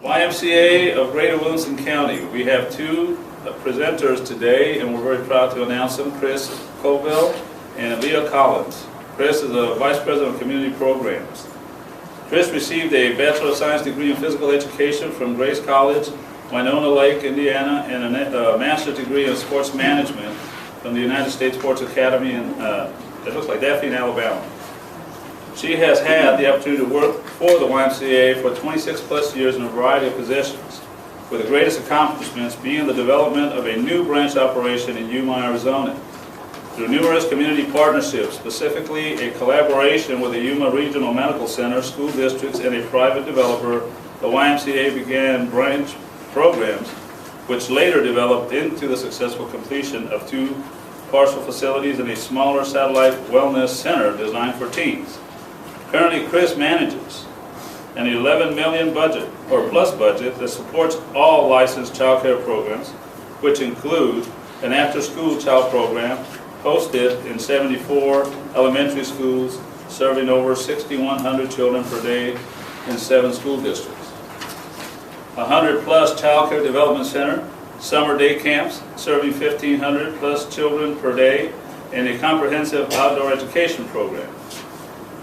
YMCA of Greater Williamson County. We have two presenters today, and we're very proud to announce them, Chris Colville and Leah Collins. Chris is a Vice President of Community Programs. Chris received a Bachelor of Science degree in Physical Education from Grace College, Winona Lake, Indiana, and a Master's degree in Sports Management from the United States Sports Academy in, it looks like Daphne in Alabama. She has had the opportunity to work for the YMCA for 26 plus years in a variety of positions, with the greatest accomplishments being the development of a new branch operation in Yuma, Arizona. Through numerous community partnerships, specifically a collaboration with the Yuma Regional Medical Center, school districts, and a private developer, the YMCA began branch programs which later developed into the successful completion of two partial facilities and a smaller satellite wellness center designed for teens. Currently, Chris manages an $11 million budget, or plus budget, that supports all licensed child care programs, which include an after-school child program hosted in 74 elementary schools, serving over 6,100 children per day in 7 school districts. 100 plus child care development center, summer day camps, serving 1,500 plus children per day, and a comprehensive outdoor education program.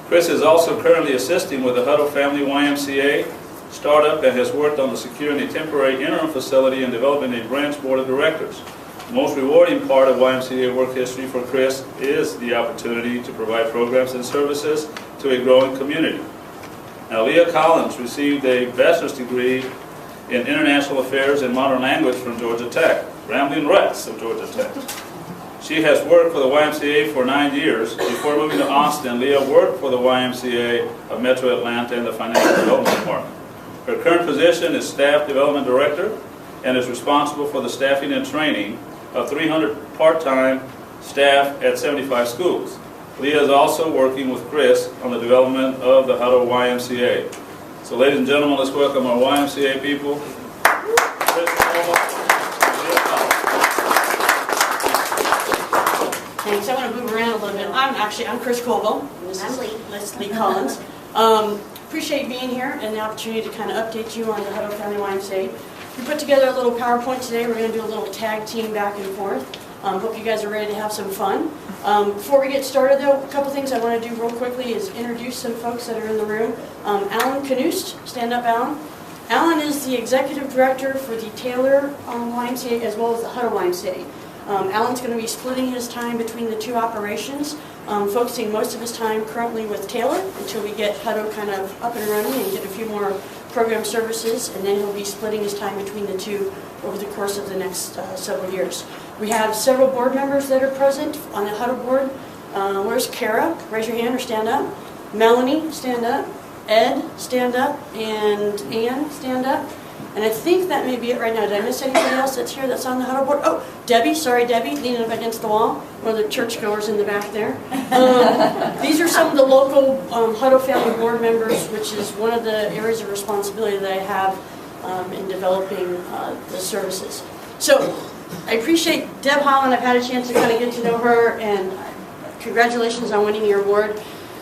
Chris is also currently assisting with the Hutto Family YMCA startup and has worked on the securing a temporary interim facility and developing a branch board of directors. The most rewarding part of YMCA work history for Chris is the opportunity to provide programs and services to a growing community. Now, Leah Collins received a bachelor's degree in International Affairs and Modern Language from Georgia Tech, Rambling Rats of Georgia Tech. She has worked for the YMCA for 9 years. Before moving to Austin, Leah worked for the YMCA of Metro Atlanta in the Financial Development Department. Her current position is Staff Development Director and is responsible for the staffing and training of 300 part-time staff at 75 schools. Leah is also working with Chris on the development of the Hutto YMCA. So ladies and gentlemen, let's welcome our YMCA people. Thanks. I want to move around a little bit. I'm Chris Colville. This is Lee Collins. Appreciate being here and the opportunity to kind of update you on the Hutto Family YMCA. We put together a little PowerPoint today. We're going to do a little tag team back and forth. Hope you guys are ready to have some fun. Before we get started, though, a couple things I want to do real quickly is introduce some folks that are in the room. Alan Knust, stand up, Alan. Alan is the executive director for the Taylor YMCA as well as the Hutto YMCA. Alan's going to be splitting his time between the two operations, focusing most of his time currently with Taylor until we get Hutto kind of up and running and get a few more program services, and then he'll be splitting his time between the two over the course of the next several years. We have several board members that are present on the Hutto board. Where's Kara? Raise your hand or stand up. Melanie, stand up. Ed, stand up. And Ann, stand up. And I think that may be it right now. Did I miss anybody else that's here that's on the Hutto board? Oh, Debbie, sorry Debbie, leaning up against the wall. One of the churchgoers in the back there. These are some of the local Hutto family board members, which is one of the areas of responsibility that I have in developing the services. So I appreciate Deb Holland. I've had a chance to kind of get to know her, and congratulations on winning your award.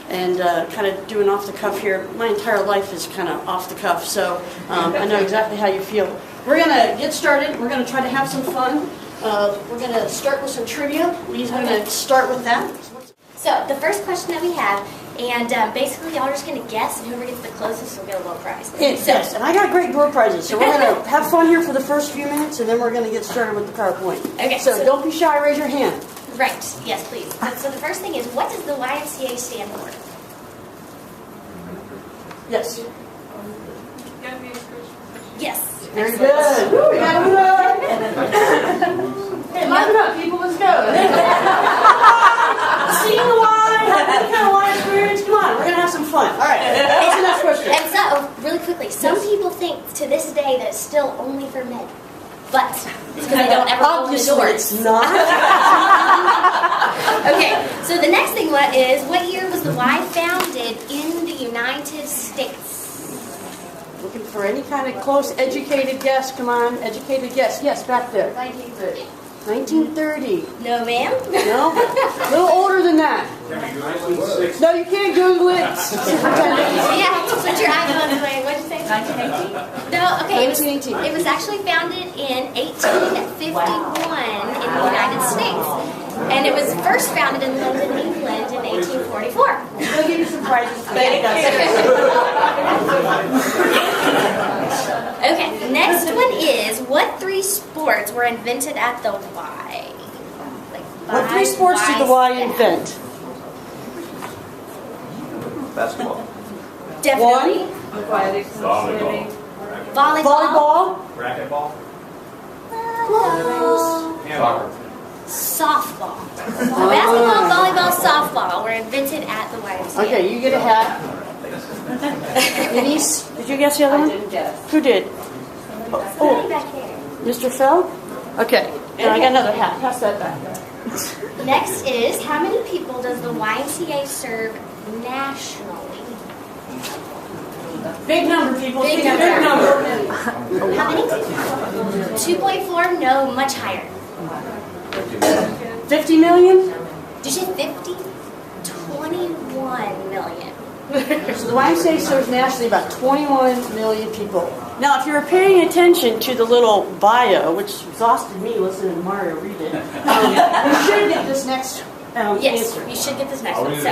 And kind of doing off the cuff here. My entire life is kind of off the cuff, so I know exactly how you feel. We're going to get started. We're going to try to have some fun. We're going to start with some trivia. Lee's going to start with that. So the first question that we have, and basically y'all are just going to guess, and whoever gets the closest will get a little prize. Yes, and I got great door prizes, so we're going to have fun here for the first few minutes, and then we're going to get started with the PowerPoint. Okay. So don't be shy. Raise your hand. Right. Yes, please. So the first thing is, what does the YMCA stand for? Yes. Yes. Very good. Woo, we got it. Hey, liven up, people. Let's go. Seeing the line, having kind of line experience. Come on, we're going to have some fun. All right. What's the next question? And so, really quickly, some people think to this day that it's still only for men. But it's because they don't ever open the doors. It's not. Okay, so the next thing is, what year was the Y founded in the United States? Looking for any kind of close, educated guess. Come on, educated guess. Yes, back there. 1930. 1930. No, ma'am. No? A little older than that. No, you can't Google it. Yeah, put your iPhone away. What'd you say? No, okay, it 1918. was actually founded in 1851 in the United States. And it was first founded in London, England in 1844. We'll give you some prizes. Okay, next one is, what 3 sports were invented at the Y? Like, What 3 sports did the Y invent? Basketball. Definitely. Aquatics, swimming. Volleyball. Racquetball. Soccer. Softball. Basketball, volleyball, softball were invented at the YMCA. Okay, you get a hat. Denise, did you guess the other one? I didn't guess. Who did? Somebody back there. Mr. Fell? Okay, and I got another hat. Pass that back. Next is, how many people does the YMCA serve nationally? Big number, people. Big Big number. number. How many? 2.4? No, much higher. 50 million? Did you say 50? 21 million. So the YMCA serves nationally about 21 million people. Now, if you were paying attention to the little bio, which exhausted me listening to Mario read it, you should get this next Yes, answer. you should get this next I'll one. read it So,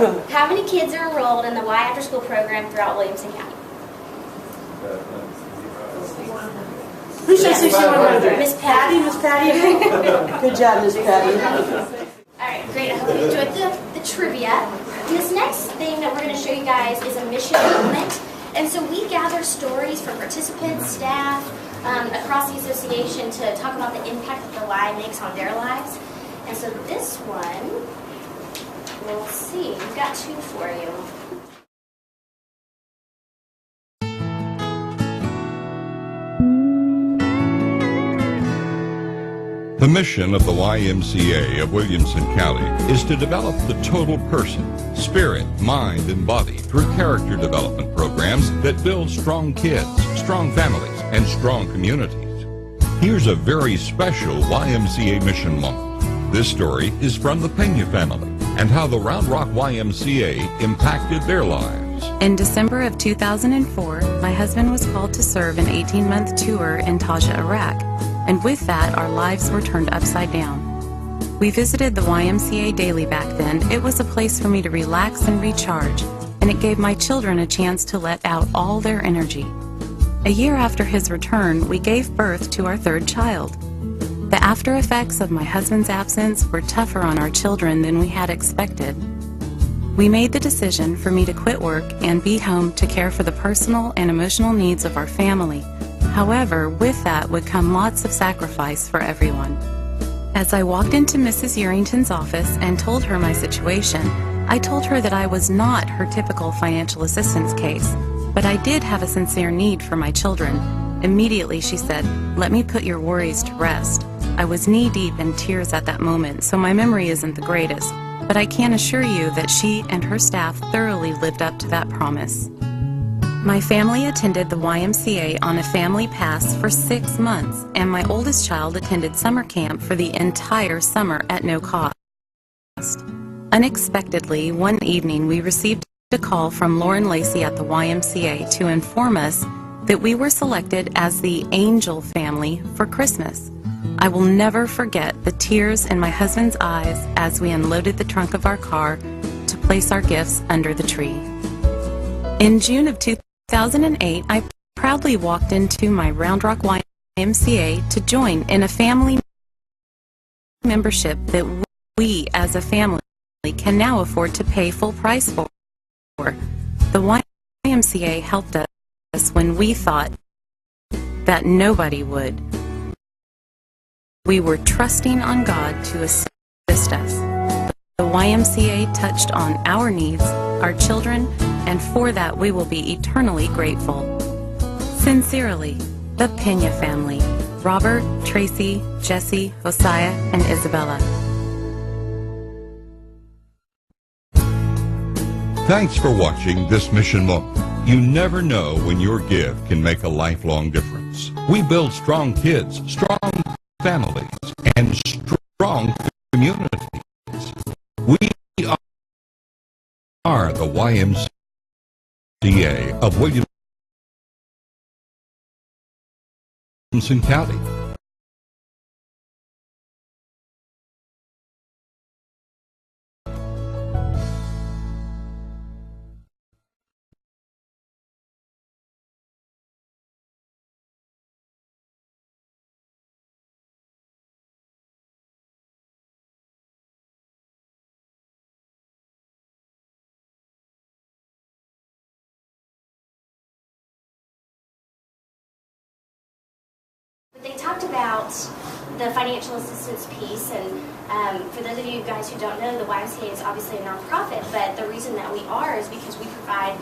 again. how many kids are enrolled in the Y After School program throughout Williamson County? Who said 6,100? Miss Patty. Miss Patty? Good job, Miss Patty. All right, great. I hope you enjoyed the trivia. This next thing that we're going to show you guys is a mission moment. And so we gather stories from participants, staff, across the association to talk about the impact that the Y makes on their lives. And so this one, we'll see. We've got 2 for you. The mission of the YMCA of Williamson County is to develop the total person, spirit, mind, and body through character development programs that build strong kids, strong families, and strong communities. Here's a very special YMCA mission moment. This story is from the Pena family and how the Round Rock YMCA impacted their lives. In December of 2004, my husband was called to serve an 18-month tour in Taja, Iraq. And with that, our lives were turned upside down. We visited the YMCA daily back then. It was a place for me to relax and recharge, and it gave my children a chance to let out all their energy. A year after his return, we gave birth to our 3rd child. The after effects of my husband's absence were tougher on our children than we had expected. We made the decision for me to quit work and be home to care for the personal and emotional needs of our family. However, with that would come lots of sacrifice for everyone. As I walked into Mrs. Urington's office and told her my situation, I told her that I was not her typical financial assistance case, but I did have a sincere need for my children. Immediately she said, "Let me put your worries to rest." I was knee-deep in tears at that moment, so my memory isn't the greatest, but I can assure you that she and her staff thoroughly lived up to that promise. My family attended the YMCA on a family pass for 6 months, and my oldest child attended summer camp for the entire summer at no cost. Unexpectedly, one evening we received a call from Lauren Lacey at the YMCA to inform us that we were selected as the Angel family for Christmas. I will never forget the tears in my husband's eyes as we unloaded the trunk of our car to place our gifts under the tree. In June of 2008, I proudly walked into my Round Rock YMCA to join in a family membership that we as a family can now afford to pay full price for. The YMCA helped us when we thought that nobody would. We were trusting on God to assist us. The YMCA touched on our needs, our children, and for that we will be eternally grateful. Sincerely, the Pena family, Robert, Tracy, Jesse, Josiah, and Isabella. Thanks for watching this mission moment. You never know when your give can make a lifelong difference. We build strong kids, strong families, and strong communities. We are the YMCA. YMCA of Williamson County. They talked about the financial assistance piece, and for those of you guys who don't know, the YMCA is obviously a nonprofit, but the reason that we are is because we provide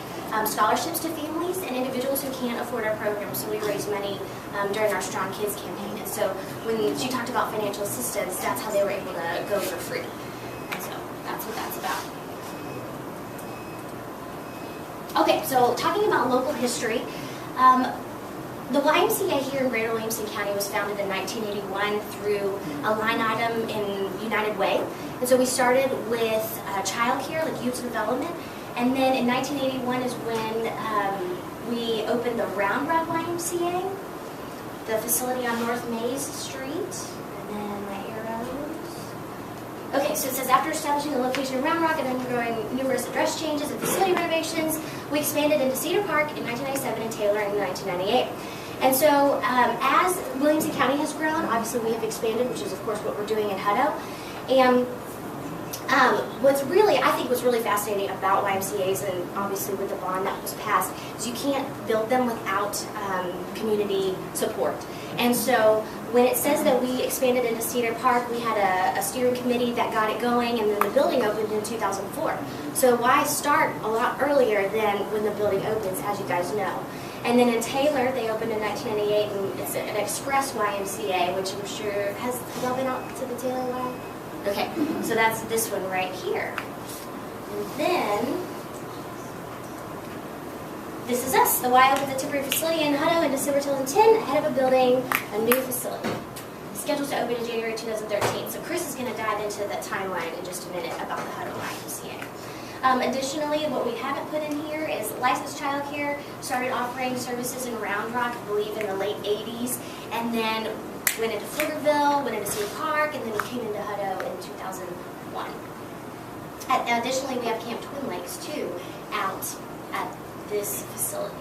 scholarships to families and individuals who can't afford our programs, so we raise money during our Strong Kids campaign. And so when she talked about financial assistance, that's how they were able to go for free. And so that's what that's about. Okay, so talking about local history, the YMCA here in Greater Williamson County was founded in 1981 through a line item in United Way. And so we started with child care, like youth development. And then in 1981 is when we opened the Round Rock YMCA, the facility on North Mays Street. And then my arrows. Okay, so it says after establishing the location in Round Rock and undergoing numerous address changes and facility renovations, we expanded into Cedar Park in 1997 and Taylor in 1998. And so as Williamson County has grown, obviously we have expanded, which is of course what we're doing in Hutto. And what's really, I think what's really fascinating about YMCA's, and obviously with the bond that was passed, is you can't build them without community support. And so when it says that we expanded into Cedar Park, we had a steering committee that got it going, and then the building opened in 2004. So why start a lot earlier than when the building opens, as you guys know? And then in Taylor, they opened in 1998, and it's an express YMCA, which I'm sure, has y'all been out to the Taylor Y? Okay, so that's this one right here. And then, this is us. The Y opened the temporary facility in Hutto in December 2010, ahead of building a new facility. Scheduled to open in January 2013. So Chris is going to dive into the timeline in just a minute about the Hutto YMCA. Additionally, what we haven't put in here is licensed child care. Started offering services in Round Rock, I believe in the late 80s, and then went into Pflugerville, went into Cedar Park, and then we came into Hutto in 2001. Additionally, we have Camp Twin Lakes, too, out at this facility.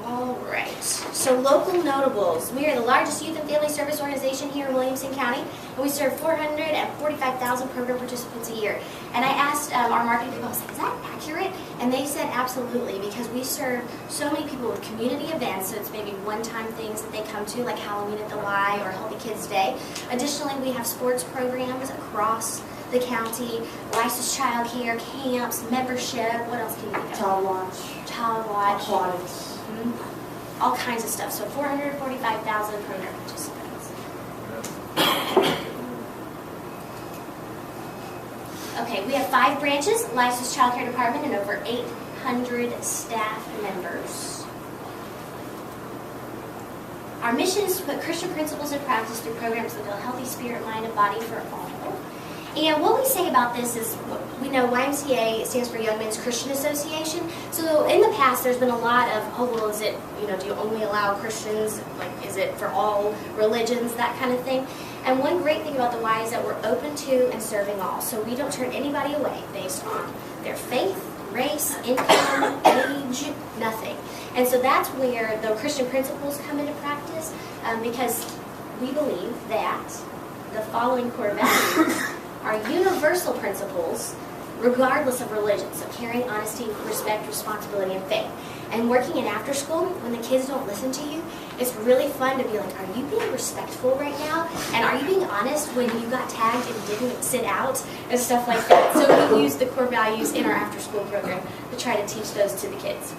All right, so local notables. We are the largest youth and family service organization here in Williamson County, and we serve 445,000 program participants a year. And I asked our marketing people, I was like, is that accurate? And they said absolutely, because we serve so many people with community events, so it's maybe one-time things that they come to, like Halloween at the Y or Healthy Kids Day. Additionally, we have sports programs across the county, licensed child care, camps, membership. What else can you think of? Child watch. Child watch. Aquatics. All kinds of stuff. So 445,000 program participants. Okay, we have 5 branches, licensed child care department, and over 800 staff members. Our mission is to put Christian principles in practice through programs that build healthy spirit, mind, and body for all. And what we say about this is, we know YMCA stands for Young Men's Christian Association. So in the past, there's been a lot of, oh, well, is it, do you only allow Christians? Like, is it for all religions, that kind of thing? And one great thing about the Y is that we're open to and serving all. So we don't turn anybody away based on their faith, race, income, age, nothing. And so that's where the Christian principles come into practice, because we believe that the following core values are universal principles regardless of religion. So caring, honesty, respect, responsibility, and faith. And working in after school, when the kids don't listen to you, it's really fun to be like, are you being respectful right now? And are you being honest when you got tagged and didn't sit out? And stuff like that. So we use the core values in our after school program to try to teach those to the kids.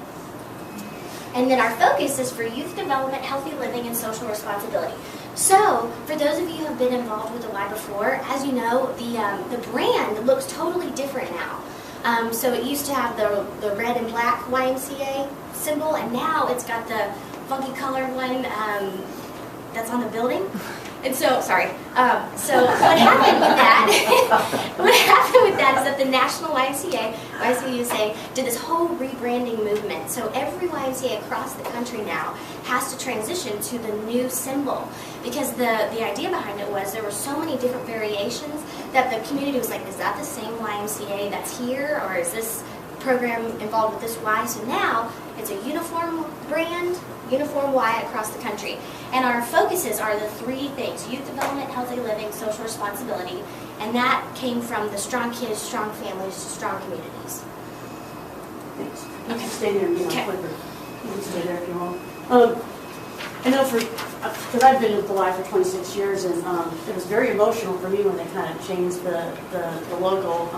And then our focus is for youth development, healthy living, and social responsibility. So, for those of you who have been involved with the Y before, as you know, the brand looks totally different now. So it used to have the red and black YMCA symbol, and now it's got the funky colored one. that's on the building. And so, sorry. So what happened with that? What happened with that is that the National YMCA USA, did this whole rebranding movement. So every YMCA across the country now has to transition to the new symbol, because the idea behind it was there were so many different variations that the community was like, is that the same YMCA that's here, or is this program involved with this Y? So now it's a uniform brand, uniform Y across the country. And our focuses are the three things: youth development, healthy living, social responsibility. And that came from the strong kids, strong families, strong communities. Thanks. You can stay there and be Okay. quicker. You can stay there if you want. I know because I've been with the Y for 26 years, and it was very emotional for me when they kind of changed the logo.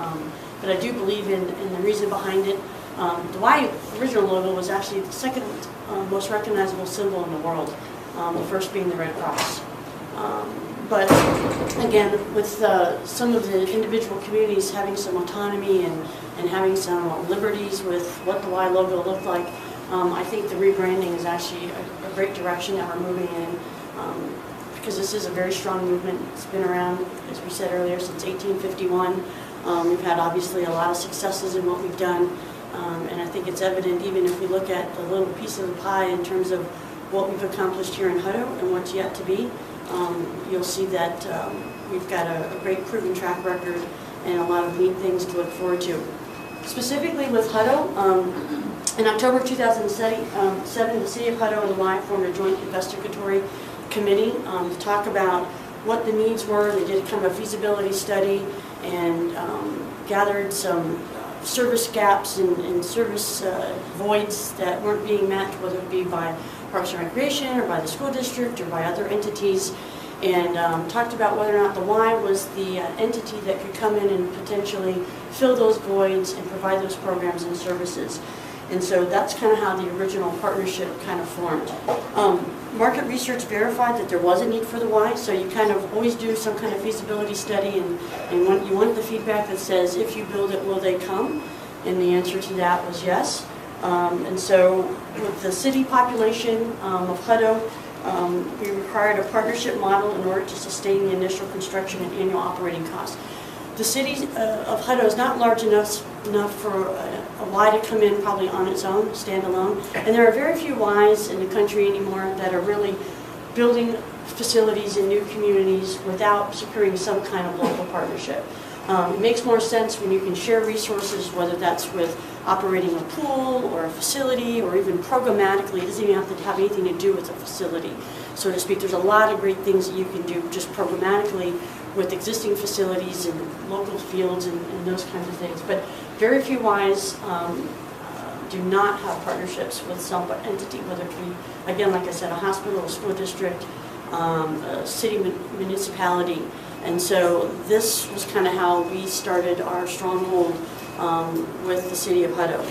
But I do believe in the reason behind it. The Y original logo was actually the second most recognizable symbol in the world, the first being the Red Cross. But again, with some of the individual communities having some autonomy and having some liberties with what the Y logo looked like, I think the rebranding is actually a great direction that we're moving in, because this is a very strong movement. It's been around, as we said earlier, since 1851. We've had obviously a lot of successes in what we've done, and I think it's evident even if we look at the little piece of the pie in terms of what we've accomplished here in Hutto and what's yet to be. You'll see that we've got a great proven track record and a lot of neat things to look forward to. Specifically with Hutto, in October 2007, the City of Hutto and the Y formed a joint investigatory committee to talk about what the needs were. They did kind of a feasibility study and gathered some service gaps and service voids that weren't being met, whether it be by Parks and Recreation or by the school district or by other entities, and talked about whether or not the Y was the entity that could come in and potentially fill those voids and provide those programs and services. And so that's kind of how the original partnership kind of formed. Market research verified that there was a need for the Y, so you kind of always do some kind of feasibility study, and you want the feedback that says, if you build it, will they come? And the answer to that was yes. And so with the city population of Hutto, we required a partnership model in order to sustain the initial construction and annual operating costs. The city of Hutto is not large enough for a Y to come in probably on its own, standalone. And there are very few Ys in the country anymore that are really building facilities in new communities without securing some kind of local partnership. It makes more sense when you can share resources, whether that's with operating a pool or a facility or even programmatically. It doesn't even have to have anything to do with a facility, so to speak. There's a lot of great things that you can do just programmatically with existing facilities and local fields and those kinds of things. But very few Ys do not have partnerships with some entity, whether it be, again, like I said, a hospital, a school district, a city municipality. And so this was kind of how we started our stronghold with the city of Hutto.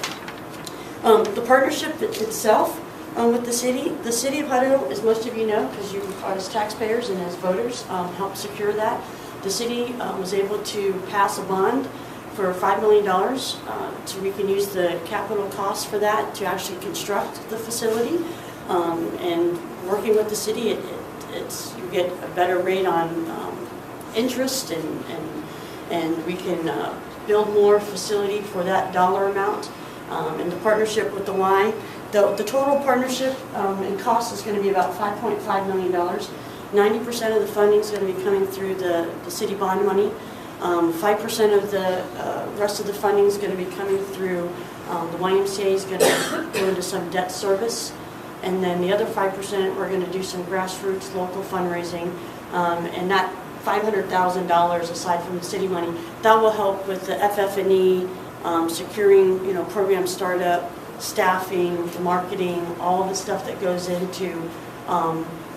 The partnership itself with the city of Hutto, as most of you know, because you are as taxpayers and as voters, helped secure that. The city was able to pass a bond for $5 million, so we can use the capital costs for that to actually construct the facility. And working with the city, you get a better rate on interest, and we can build more facility for that dollar amount. And the partnership with the Y, the total partnership and cost is going to be about $5.5 million. 90% of the funding is going to be coming through the city bond money. 5% of the rest of the funding is going to be coming through the YMCA is going to go into some debt service. And then the other 5%, we're going to do some grassroots local fundraising. And that $500,000 aside from the city money, that will help with the FF&E, securing, program startup, staffing, the marketing, all the stuff that goes into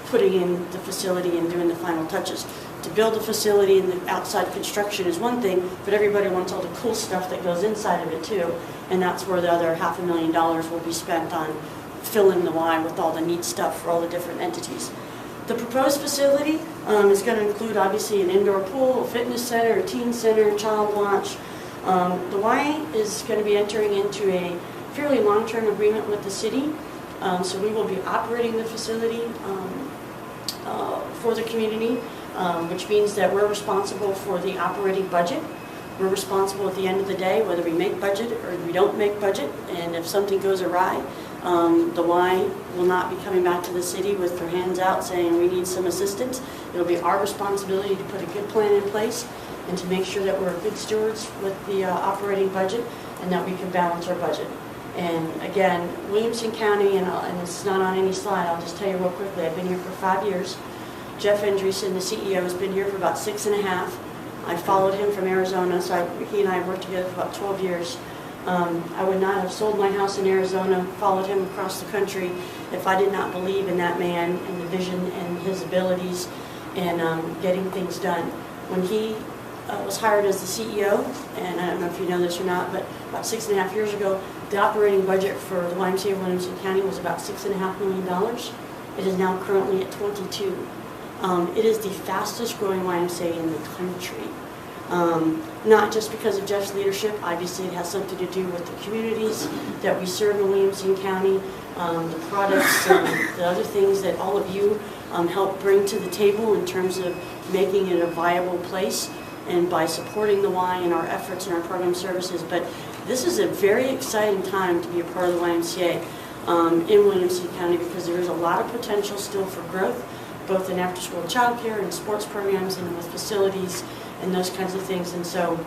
putting in the facility and doing the final touches. To build a facility and the outside construction is one thing, but everybody wants all the cool stuff that goes inside of it too. And that's where the other $500,000 will be spent on filling the Y with all the neat stuff for all the different entities. The proposed facility is going to include obviously an indoor pool, a fitness center, a teen center, child watch. The Y is going to be entering into a fairly long-term agreement with the city, so we will be operating the facility for the community, which means that we're responsible for the operating budget. We're responsible at the end of the day, whether we make budget or we don't make budget, and if something goes awry, the Y will not be coming back to the city with their hands out saying we need some assistance. It'll be our responsibility to put a good plan in place and to make sure that we're good stewards with the operating budget and that we can balance our budget. And again, Williamson County, and it's not on any slide, I'll just tell you real quickly, I've been here for 5 years. Jeff Andreessen, the CEO, has been here for about 6.5. I followed him from Arizona, so he and I have worked together for about 12 years. I would not have sold my house in Arizona, followed him across the country, if I did not believe in that man and the vision and his abilities and getting things done. When he was hired as the CEO, and I don't know if you know this or not, but about 6.5 years ago, the operating budget for the YMCA of Williamson County was about $6.5 million. It is now currently at 22. It is the fastest growing YMCA in the country. Not just because of Jeff's leadership, obviously it has something to do with the communities that we serve in Williamson County, the products and the other things that all of you help bring to the table in terms of making it a viable place and by supporting the Y in our efforts and our program services. But this is a very exciting time to be a part of the YMCA in Williamson County because there is a lot of potential still for growth, both in after-school childcare and sports programs and with facilities and those kinds of things. And so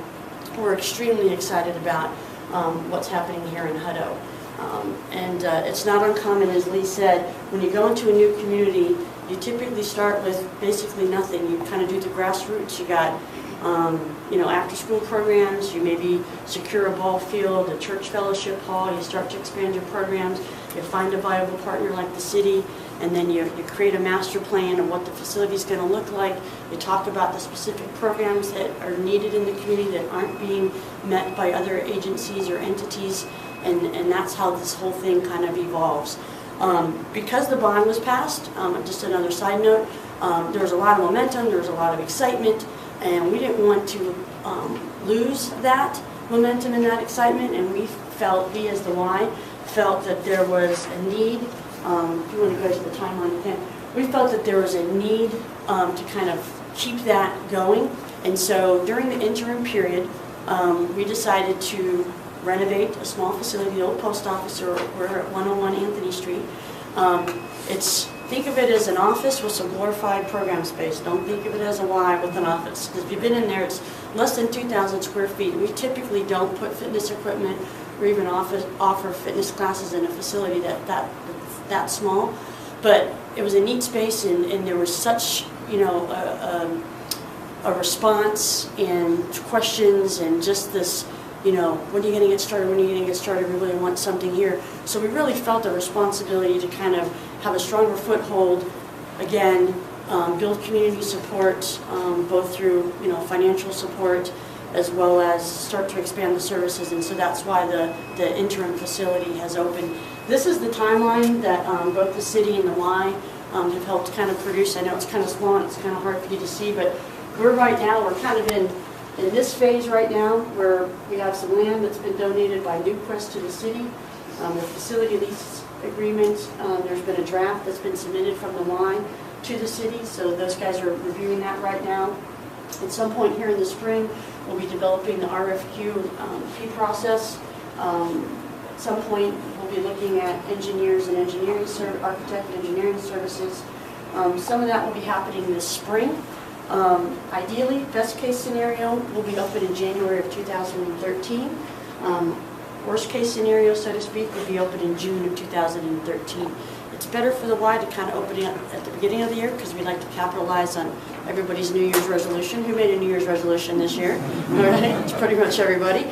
we're extremely excited about what's happening here in Hutto. It's not uncommon, as Lee said, when you go into a new community, you typically start with basically nothing. You kind of do the grassroots. You got after-school programs. You maybe secure a ball field, a church fellowship hall. You start to expand your programs. You find a viable partner like the city, and then you create a master plan of what the facility is going to look like. You talk about the specific programs that are needed in the community that aren't being met by other agencies or entities, and that's how this whole thing kind of evolves. Because the bond was passed, just another side note, there was a lot of momentum, there was a lot of excitement, and we didn't want to lose that momentum and that excitement, and we as the Y, felt that there was a need, if you want to go to the timeline again, we felt that there was a need to kind of keep that going, and so during the interim period, we decided to renovate a small facility, the old post office, or we're at 101 Anthony Street. Think of it as an office with some glorified program space. Don't think of it as a Y with an office. Because if you've been in there, it's less than 2,000 square feet. We typically don't put fitness equipment or even offer fitness classes in a facility that small. But it was a neat space, and there was such, a response and questions and just this, when are you going to get started, when are you going to get started, we really want something here. So we really felt a responsibility to kind of have a stronger foothold, again, build community support, both through, financial support, as well as start to expand the services, and so that's why the interim facility has opened. This is the timeline that both the city and the Y have helped kind of produce. I know it's kind of small and it's kind of hard for you to see, but we're kind of in this phase right now where we have some land that's been donated by Newcrest to the city. The facility lease agreement, there's been a draft that's been submitted from the Y to the city, so those guys are reviewing that right now. At some point here in the spring, we'll be developing the RFQ process. At some point, we'll be looking at engineers and architect and engineering services. Some of that will be happening this spring. Ideally, best case scenario, we'll be open in January of 2013. Worst case scenario, so to speak, will be open in June of 2013. It's better for the Y to kind of open it at the beginning of the year because we like to capitalize on everybody's New Year's resolution. Who made a New Year's resolution this year? All right, it's pretty much everybody.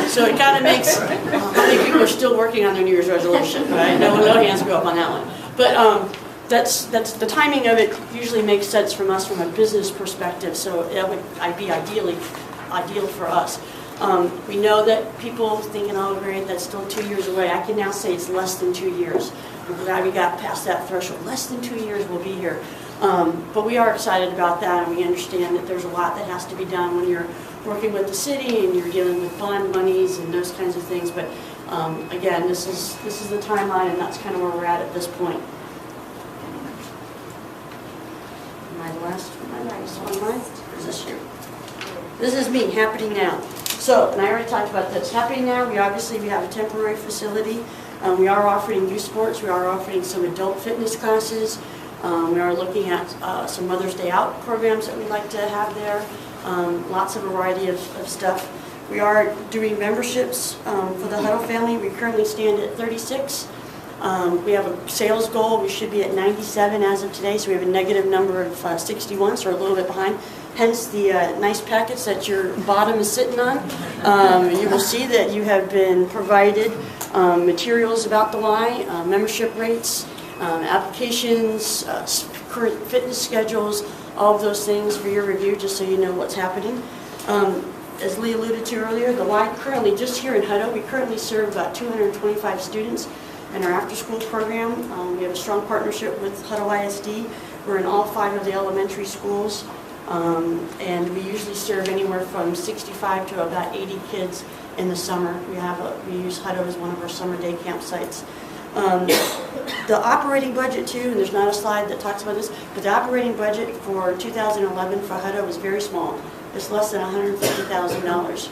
So it kind of makes, how many people are still working on their New Year's resolution, right? No hands go up on that one. But that's the timing of it usually makes sense from us from a business perspective, so it would be ideal for us. We know that people thinking, oh great, that's still 2 years away. I can now say it's less than 2 years. I'm glad we got past that threshold. Less than 2 years we'll be here. But we are excited about that, and we understand that there's a lot that has to be done when you're working with the city and you're dealing with bond monies and those kinds of things. But again, this is the timeline, and that's kind of where we're at this point. My last one, is this year. This is me, Happening Now. So, and I already talked about this. Happening Now, we have a temporary facility. We are offering youth sports. We are offering some adult fitness classes. We are looking at some Mother's Day Out programs that we'd like to have there. Lots of variety of stuff. We are doing memberships for the Hutto family. We currently stand at 36. We have a sales goal. We should be at 97 as of today, so we have a negative number of 61, so we're a little bit behind. Hence the nice packets that your bottom is sitting on. You will see that you have been provided materials about the Y, membership rates, applications, current fitness schedules, all of those things for your review, just so you know what's happening. As Lee alluded to earlier, the Y currently, just here in Hutto, we currently serve about 225 students in our after-school program. We have a strong partnership with Hutto ISD. We're in all 5 of the elementary schools, and we usually serve anywhere from 65 to about 80 kids in the summer. We use Hutto as one of our summer day campsites. The operating budget too, and there's not a slide that talks about this, but the operating budget for 2011 for Hutto was very small. It's less than $150,000.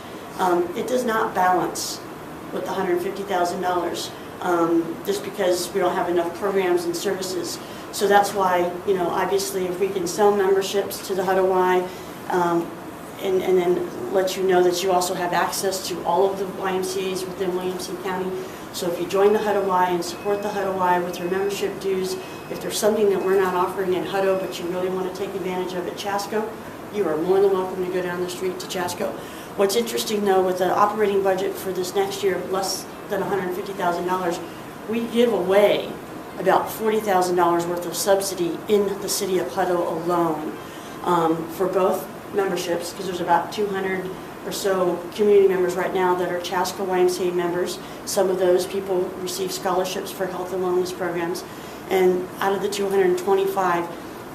It does not balance with the $150,000 just because we don't have enough programs and services. So that's why, obviously if we can sell memberships to the Hutto Y, and then let you know that you also have access to all of the YMCAs within Williamson County. So if you join the Hutto Y and support the Hutto Y with your membership dues, if there's something that we're not offering at Hutto but you really want to take advantage of at Chasco, you are more than welcome to go down the street to Chasco. What's interesting though, with the operating budget for this next year of less than $150,000, we give away about $40,000 worth of subsidy in the city of Hutto alone for both memberships, because there's about 200 or so community members right now that are Chasco YMCA members. Some of those people receive scholarships for health and wellness programs. And out of the 225,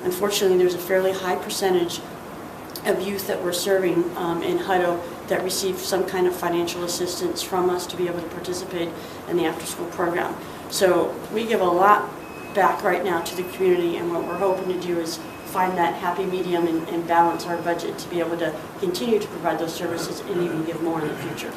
unfortunately, there's a fairly high percentage of youth that we're serving in Hutto that receive some kind of financial assistance from us to be able to participate in the after-school program. So we give a lot back right now to the community, and what we're hoping to do is find that happy medium and balance our budget to be able to continue to provide those services and even give more in the future.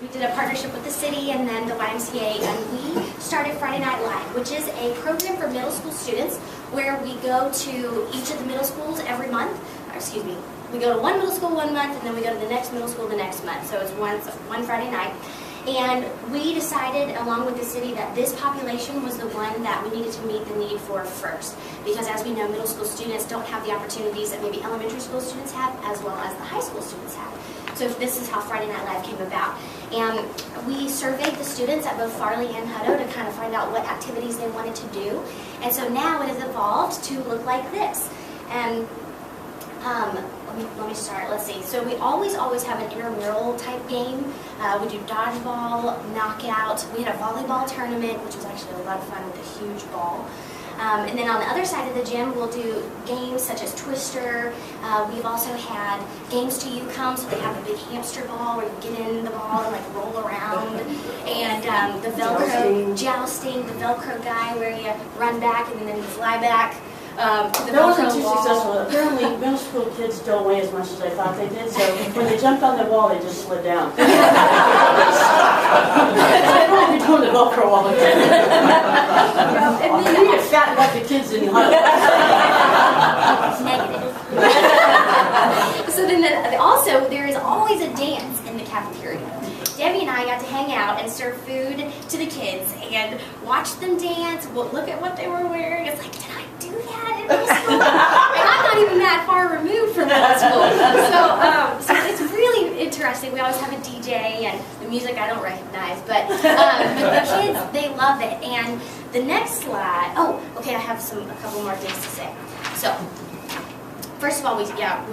We did a partnership with the city and then the YMCA, and we started Friday Night Live, which is a program for middle school students where we go to each of the middle schools every month. We go to one middle school one month, and then we go to the next middle school the next month. So it's one Friday night. And we decided, along with the city, that this population was the one that we needed to meet the need for first. Because as we know, middle school students don't have the opportunities that maybe elementary school students have, as well as the high school students have. So this is how Friday Night Live came about. And we surveyed the students at both Farley and Hutto to kind of find out what activities they wanted to do. And so now it has evolved to look like this. And let me start. Let's see. So we always have an intramural type game. We do dodgeball, knockout. We had a volleyball tournament, which was actually a lot of fun with a huge ball. And then on the other side of the gym, we'll do games such as Twister. We've also had games to you come, so they have a big hamster ball where you get in the ball and like roll around. And the Velcro jousting, the Velcro guy where you run back and then you fly back. That wasn't too successful. Apparently, middle school kids don't weigh as much as I thought they did, so when they jumped on the wall, they just slid down. They don't be doing the Velcro wall again. We need to fatten up the kids in Hutto. Negative. So then also, there is always a dance in the cafeteria. Debbie and I got to hang out and serve food to the kids and watch them dance, look at what they were wearing. It's like, did I do that in middle school? And I'm not even that far removed from middle school. So it's really interesting. We always have a DJ and the music I don't recognize, but the kids, they love it. And the next slide, I have a couple more things to say. So, first of all, we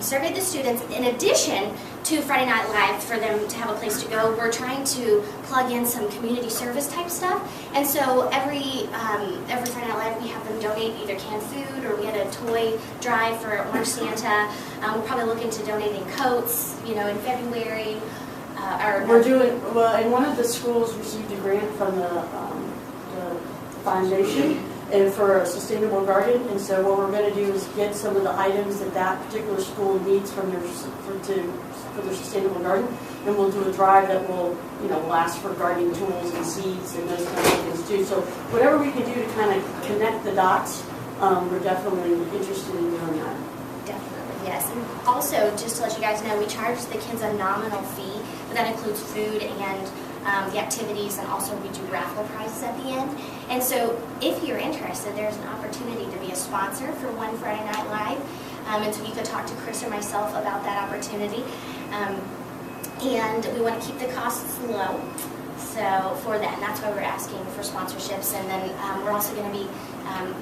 surveyed the students. In addition to Friday Night Live, for them to have a place to go, we're trying to plug in some community service type stuff. And so every Friday Night Live, we have them donate either canned food, or we had a toy drive for Orange Santa. We're probably looking to donating coats, in February. We're doing, and one of the schools received a grant from the foundation and for a sustainable garden. And so what we're going to do is get some of the items that that particular school needs from their for their sustainable garden, and we'll do a drive that will, you know, last for gardening tools and seeds and those kinds of things too. So whatever we can do to kind of connect the dots, we're definitely interested in doing that. Definitely, yes. And also, just to let you guys know, we charge the kids a nominal fee, but that includes food and the activities, and also we do raffle prizes at the end. And so if you're interested, there's an opportunity to be a sponsor for One Friday Night Live. And so you could talk to Chris or myself about that opportunity. And we want to keep the costs low. So for that, and that's why we're asking for sponsorships. And then we're also going to be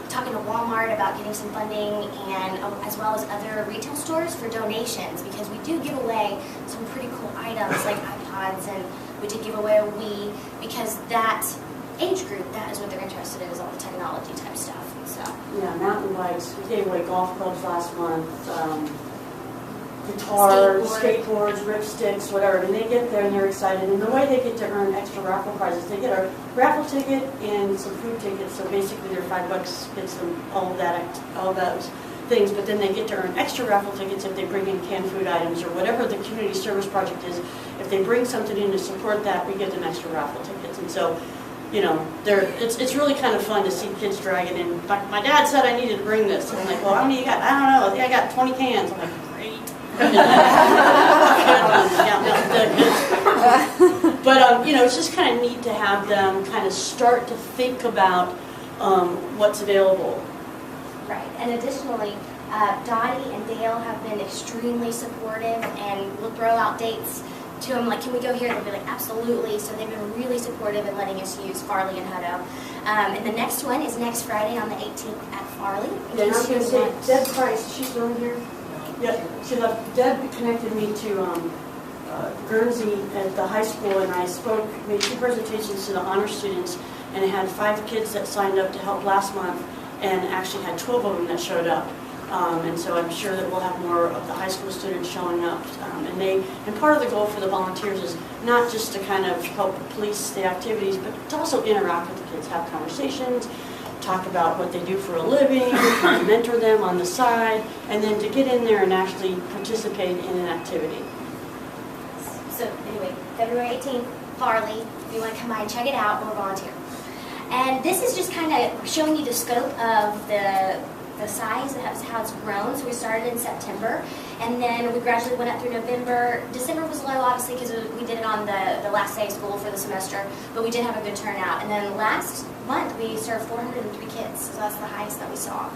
talking to Walmart about getting some funding, and as well as other retail stores for donations, because we do give away some pretty cool items like iPods, and we did give away a Wii, because that age group, that is what they're interested in, is all the technology type stuff. So Yeah, mountain bikes. We gave away golf clubs last month, guitars, skateboards, ripsticks, whatever. And they get there and they're excited. And the way they get to earn extra raffle prizes, they get a raffle ticket and some food tickets. So basically, their $5 gets them all those things. But then they get to earn extra raffle tickets if they bring in canned food items or whatever the community service project is. If they bring something in to support that, we get them extra raffle tickets. And so, you know, it's really kind of fun to see kids dragging in. My dad said I needed to bring this. And I'm like, well, how many you got? I don't know. I think I got 20 cans. I'm like, great. But you know, it's just kind of neat to have them kind of start to think about what's available. right. And additionally, Dottie and Dale have been extremely supportive, and we'll throw out dates to them, like, can we go here? They'll be like, absolutely. So they've been really supportive in letting us use Farley and Hutto. And the next one is next Friday on the 18th at Farley. Yeah, and I was going to say, Deb Price, is she still in here? Yeah, she left. Deb connected me to Guernsey at the high school, and I made 2 presentations to the honor students, and I had 5 kids that signed up to help last month, and actually had 12 of them that showed up. And so I'm sure that we'll have more of the high school students showing up. And part of the goal for the volunteers is not just to kind of help police the activities, but to also interact with the kids, have conversations, talk about what they do for a living, mentor them on the side, and then to get in there and actually participate in an activity. So anyway, February 18th, Farley. If you want to come by and check it out, or volunteer. And this is just kind of showing you the scope of the size, how it's grown. So we started in September, and then we gradually went up through November. December was low, obviously, because we did it on the last day of school for the semester, but we did have a good turnout. And then last month, we served 403 kids, so that's the highest that we saw.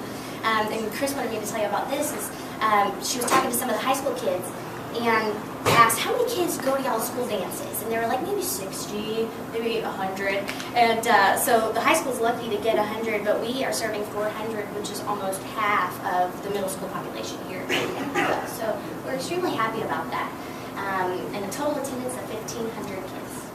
And Chris wanted me to tell you about this. She was talking to some of the high school kids, and asked, how many kids go to y'all's school dances? And they were like, maybe 60, maybe 100. And so the high school's lucky to get 100, but we are serving 400, which is almost half of the middle school population here. So we're extremely happy about that. And a total attendance of 1,500 kids.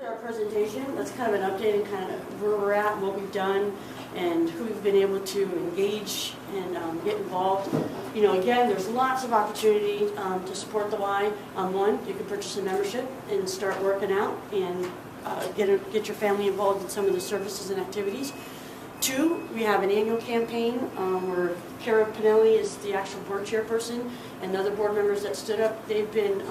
Our presentation, that's kind of an update and kind of where we're at, what we've done, and who we've been able to engage and get involved. You know, again, there's lots of opportunity to support the Y. One, you can purchase a membership and start working out and get your family involved in some of the services and activities. 2, we have an annual campaign where Kara Pinelli is the actual board chairperson, and other board members that stood up. They've been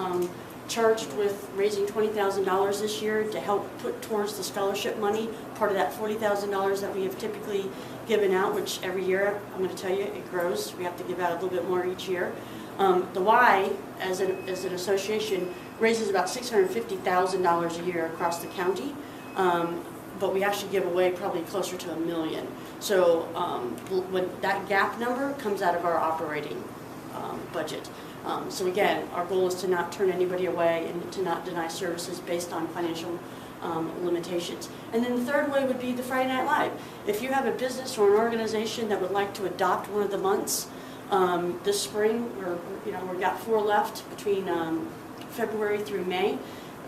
charged with raising $20,000 this year to help put towards the scholarship money, part of that $40,000 that we have typically given out, which every year, I'm going to tell you, it grows. We have to give out a little bit more each year. The Y, as an association, raises about $650,000 a year across the county, but we actually give away probably closer to $1 million. So when that gap number comes out of our operating budget. So again, our goal is to not turn anybody away and to not deny services based on financial limitations. And then the third way would be the Friday Night Live. If you have a business or an organization that would like to adopt one of the months this spring, we've got 4 left between February through May.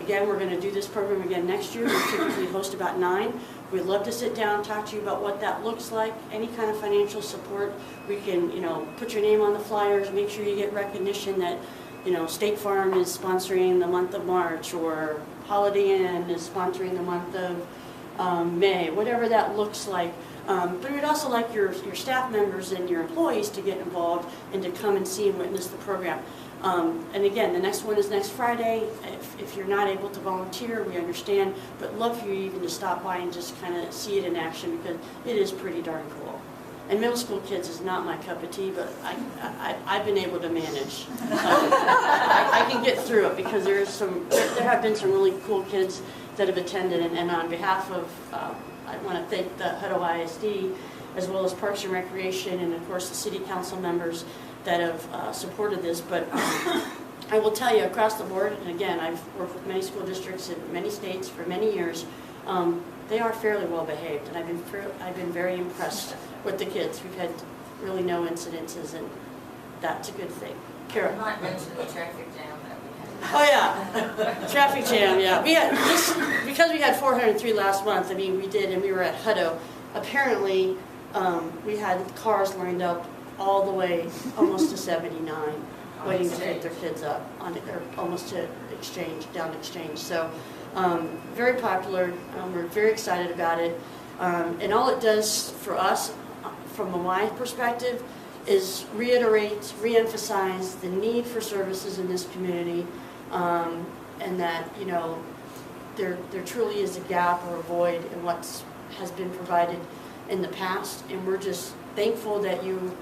Again, we're going to do this program again next year. We typically host about 9. We'd love to sit down and talk to you about what that looks like, any kind of financial support. We can, put your name on the flyers, make sure you get recognition that, State Farm is sponsoring the month of March, or Holiday Inn is sponsoring the month of May, whatever that looks like. But we'd also like your staff members and your employees to get involved and to come and see and witness the program. And again, the next one is next Friday. If you're not able to volunteer, we understand, but love for you even to stop by and just kind of see it in action, because it is pretty darn cool. And middle school kids is not my cup of tea, but I've been able to manage. I can get through it, because there have been some really cool kids that have attended, and on behalf of, I want to thank the Hutto ISD, as well as Parks and Recreation, and of course the City Council members that have supported this. But I will tell you, across the board, and again, I've worked with many school districts in many states for many years, they are fairly well behaved, and I've been very impressed with the kids. We've had really no incidences, and that's a good thing. Kara. I might mention the traffic jam that we had. Oh yeah, traffic jam. Yeah, we had because we had 403 last month. I mean, we did, and we were at Hutto. Apparently, we had cars lined up all the way almost to 79, waiting to pick their kids up or almost to down exchange. So very popular. We're very excited about it, and all it does for us, from a Y perspective, is reiterate, re-emphasize the need for services in this community, and that, you know, there truly is a gap or a void in what has been provided in the past, and we're just thankful that you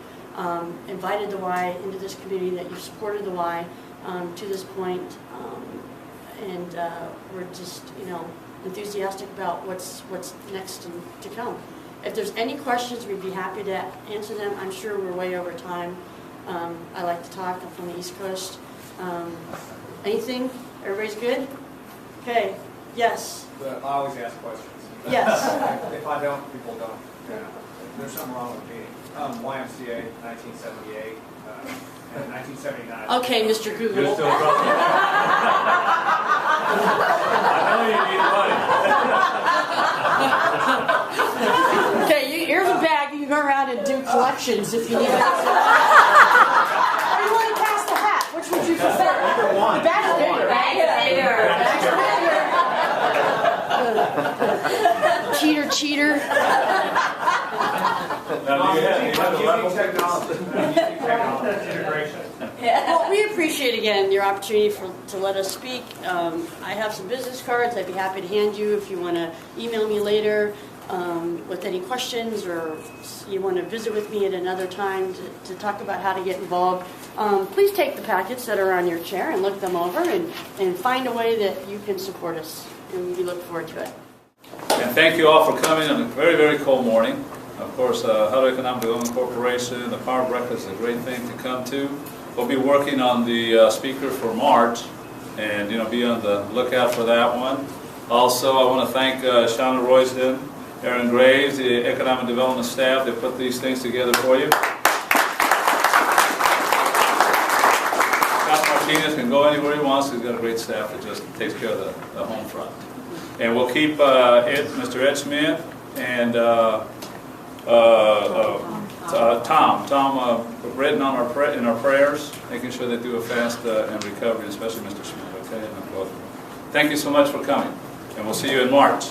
invited the Y into this community, that you've supported the Y to this point, and we're just, you know, enthusiastic about what's next and to come. If there's any questions, we'd be happy to answer them. I'm sure we're way over time. I like to talk. I'm from the East Coast. Anything? Everybody's good? Okay. Yes. But I always ask questions. Yes. If I don't, people don't. Yeah. There's something wrong with me. YMCA, 1978, and 1979. Okay, Mr. Google. You're still trouble. I know you need money. Okay, here's a bag. You can go around and do collections if you need it. Or you want to pass the hat? Which would you prefer? Either one. The bag's bigger. Cheater. Now, do you have a level? Technology. Integration. Well, we appreciate, again, your opportunity to let us speak. I have some business cards I'd be happy to hand you if you want to email me later with any questions, or you want to visit with me at another time to talk about how to get involved. Please take the packets that are on your chair and look them over and find a way that you can support us, and we look forward to it. And thank you all for coming on a very, very cold morning. Of course, Hutto Economic Development Corporation, the Power Breakfast is a great thing to come to. We'll be working on the speaker for March, and be on the lookout for that one. Also, I want to thank Shauna Royston, Aaron Graves, the Economic Development staff that put these things together for you. Scott Martinez can go anywhere he wants. He's got a great staff that just takes care of the home front. And we'll keep Mr. Ed Smith and Tom written on in our prayers, making sure they do a fast and recovery, especially Mr. Smith. Okay, thank you so much for coming, and we'll see you in March.